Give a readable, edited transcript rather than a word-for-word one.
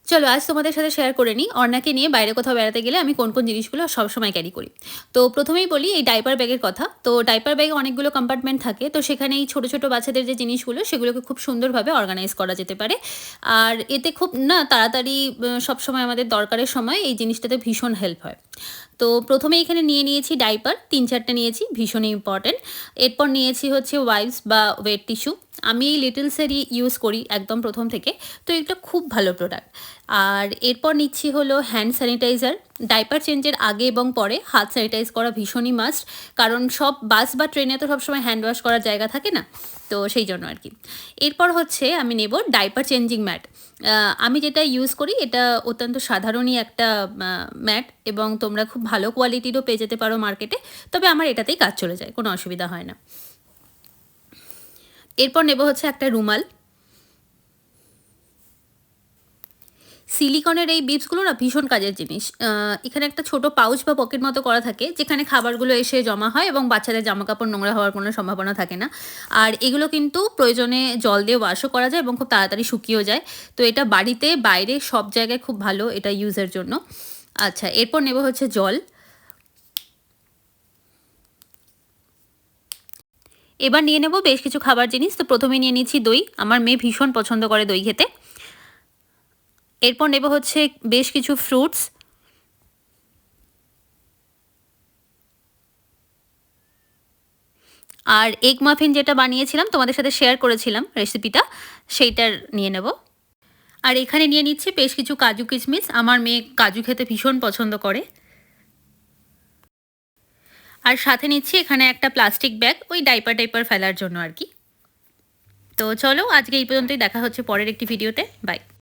চলো আজ তোমাদের সাথে শেয়ার করে নিই অর্ণাকে নিয়ে বাইরে কোথাও বেড়াতে গেলে আমি কোন কোন জিনিসগুলো সবসময় ক্যারি করি। তো প্রথমেই বলি এই ডাইপার ব্যাগের কথা। তো ডাইপার ব্যাগে অনেকগুলো কম্পার্টমেন্ট থাকে, তো সেখানে এই ছোটো ছোটো বাচ্চাদের যে জিনিসগুলো সেগুলোকে খুব সুন্দরভাবে অর্গানাইজ করা যেতে পারে। আর এতে খুব না তাড়াতাড়ি সবসময় আমাদের দরকারের সময় এই জিনিসটাতে ভীষণ হেল্প হয়। তো প্রথমে এখানে নিয়ে নিয়েছি ডাইপার, ৩-৪টা নিয়েছি, ভীষণই ইম্পর্টেন্ট। এরপর নিয়েছি হচ্ছে ওয়াইপস বা ওয়েট টিস্যু। আমি এই লিটলসেরই ইউজ করি একদম প্রথম থেকে, তো এটা খুব ভালো প্রোডাক্ট। আর এরপর নিচ্ছি হলো হ্যান্ড স্যানিটাইজার। ডাইপার চেঞ্জের আগে এবং পরে হাত স্যানিটাইজ করা ভীষণই মাস্ট, কারণ সব বাস বা ট্রেনে তো সবসময় হ্যান্ড ওয়াশ করার জায়গা থাকে না, তো সেই জন্য আর কি। এরপর হচ্ছে আমি নেব ডাইপার চেঞ্জিং ম্যাট। আমি যেটা ইউজ করি এটা অত্যন্ত সাধারণই একটা ম্যাট, এবং তোমরা খুব ভালো কোয়ালিটিরও পেয়ে যেতে পারো মার্কেটে, তবে আমার এটাতেই কাজ চলে যায়, কোনো অসুবিধা হয় না। এরপর নেব হচ্ছে একটা রুমাল। সিলিকনের এই বিপসগুলো না ভীষণ কাজের জিনিস। এখানে একটা ছোট পাউচ বা পকেট মতো করা থাকে, যেখানে খাবারগুলো এসে জমা হয় এবং বাচ্চাদের জামাকাপড় নোংরা হওয়ার কোনো সম্ভাবনা থাকে না। আর এগুলো কিন্তু প্রয়োজনে জল দিয়ে ওয়াশও করা যায় এবং খুব তাড়াতাড়ি শুকিয়েও যায়। তো এটা বাড়িতে বাইরে সব জায়গায় খুব ভালো এটা ইউজের জন্য। আচ্ছা, এরপর নেব হচ্ছে জল। এবার নিয়ে নেব বেশ কিছু খাবার জিনিস। তো প্রথমে নিয়ে নিচ্ছি দই, আমার মেয়ে ভীষণ পছন্দ করে দই খেতে। এরপর নেব হচ্ছে বেশ কিছু ফ্রুটস। আর এগ মাফিন যেটা বানিয়েছিলাম তোমাদের সাথে শেয়ার করেছিলাম রেসিপিটা, সেইটার নিয়ে নেব। আর এখানে নিয়ে নিচ্ছি বেশ কিছু কাজু কিশমিশ, আমার মেয়ে কাজু খেতে ভীষণ পছন্দ করে। আর সাথে নিচ্ছি এখানে একটা প্লাস্টিক ব্যাগ, ওই ডাইপার টাইপার ফেলার জন্য আর কি। তো চলো আজকে এই পর্যন্তই, দেখা হচ্ছে পরের একটি ভিডিওতে। বাই।